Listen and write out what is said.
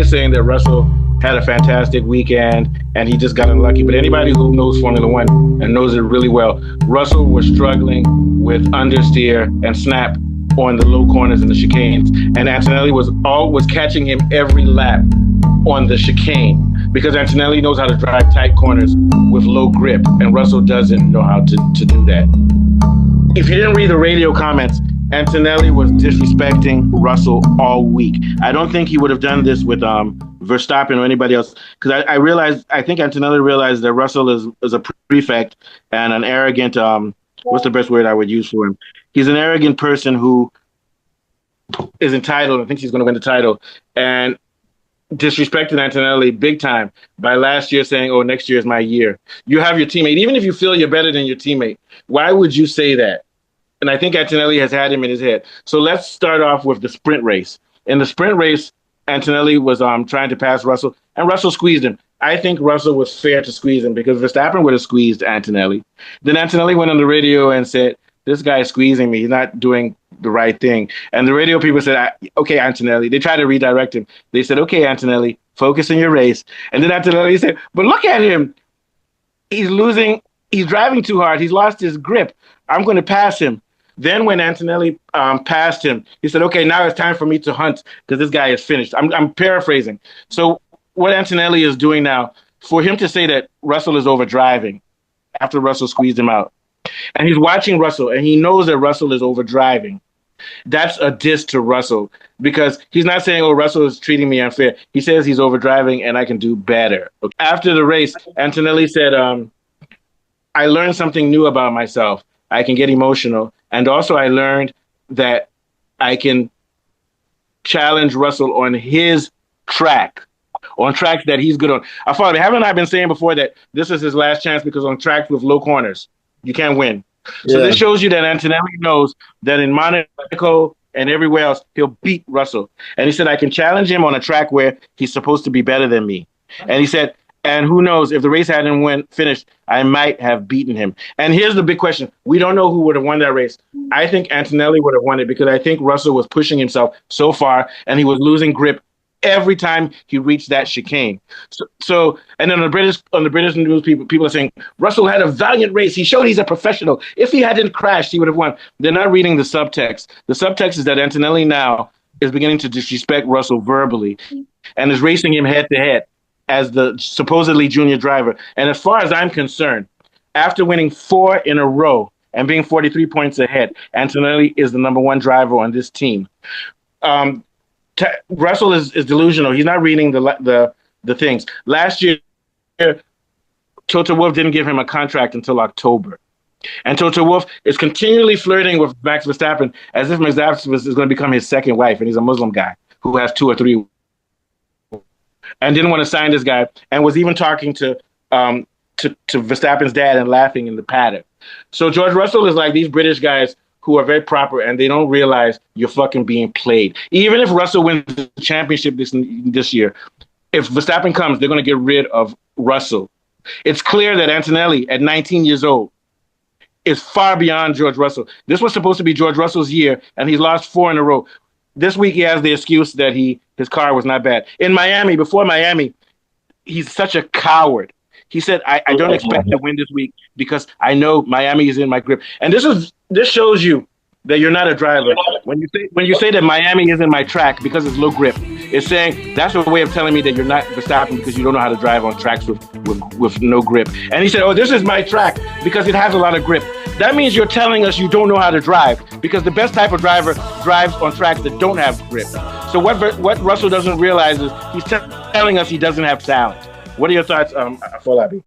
everybody's saying that Russell had a fantastic weekend and he just got unlucky. But anybody who knows Formula One and knows it really well, Russell was struggling with understeer and snap on the low corners and the chicanes, and Antonelli was catching him every lap on the chicane because Antonelli knows how to drive tight corners with low grip, and Russell doesn't know how to do that. If you didn't read the radio comments, Antonelli was disrespecting Russell all week. I don't think he would have done this with Verstappen or anybody else, because I think Antonelli realized that Russell is a prefect and an arrogant, what's the best word I would use for him? He's an arrogant person who is entitled and thinks he's going to win the title, and disrespected Antonelli big time by last year saying, oh, next year is my year. You have your teammate. Even if you feel you're better than your teammate, why would you say that? And I think Antonelli has had him in his head. So let's start off with the sprint race. In the sprint race, Antonelli was trying to pass Russell, and Russell squeezed him. I think Russell was fair to squeeze him because Verstappen would have squeezed Antonelli. Then Antonelli went on the radio and said, this guy is squeezing me. He's not doing the right thing. And the radio people said, okay, Antonelli. They tried to redirect him. They said, okay, Antonelli, focus on your race. And then Antonelli said, but look at him. He's losing. He's driving too hard. He's lost his grip. I'm going to pass him. Then when Antonelli passed him, he said, okay, now it's time for me to hunt because this guy is finished. I'm paraphrasing. So what Antonelli is doing now, for him to say that Russell is overdriving after Russell squeezed him out, and he's watching Russell, and he knows that Russell is overdriving, that's a diss to Russell, because he's not saying, oh, Russell is treating me unfair. He says he's overdriving and I can do better. After the race, Antonelli said, I learned something new about myself. I can get emotional. And also I learned that I can challenge Russell on his track, on tracks that he's good on. Haven't I been saying before that this is his last chance because on tracks with low corners, you can't win. So this shows you that Antonelli knows that in Monaco and everywhere else, he'll beat Russell. And he said, I can challenge him on a track where he's supposed to be better than me. And he said, and who knows, if the race hadn't finished, I might have beaten him. And here's the big question. We don't know who would have won that race. I think Antonelli would have won it because I think Russell was pushing himself so far and he was losing grip every time he reached that chicane. So and then on the British news, people are saying Russell had a valiant race. He showed he's a professional. If he hadn't crashed, he would have won. They're not reading the subtext. The subtext is that Antonelli now is beginning to disrespect Russell verbally and is racing him head to head as the supposedly junior driver. And as far as I'm concerned, after winning 4 in a row and being 43 points ahead, Antonelli is the number 1 driver on this team. Russell is delusional. He's not reading the things. Last year, Toto Wolff didn't give him a contract until October. And Toto Wolff is continually flirting with Max Verstappen as if Max Verstappen is going to become his second wife, and he's a Muslim guy who has 2 or 3 and didn't want to sign this guy, and was even talking to Verstappen's dad and laughing in the paddock. So George Russell is like these British guys who are very proper, and they don't realize you're fucking being played. Even if Russell wins the championship this year, if Verstappen comes, they're going to get rid of Russell. It's clear that Antonelli, at 19 years old, is far beyond George Russell. This was supposed to be George Russell's year, and he's lost 4 in a row. This week he has the excuse that his car was not bad. In Miami, before Miami, he's such a coward. He said, I don't expect to win this week because I know Miami is in my grip. And this shows you that you're not a driver. When you say that Miami is in my track because it's low grip, it's saying that's a way of telling me that you're not Verstappen because you don't know how to drive on tracks with no grip. And he said, oh, this is my track because it has a lot of grip. That means you're telling us you don't know how to drive because the best type of driver drives on tracks that don't have grip. So what Russell doesn't realize is he's telling us he doesn't have talent. What are your thoughts, Afolabi?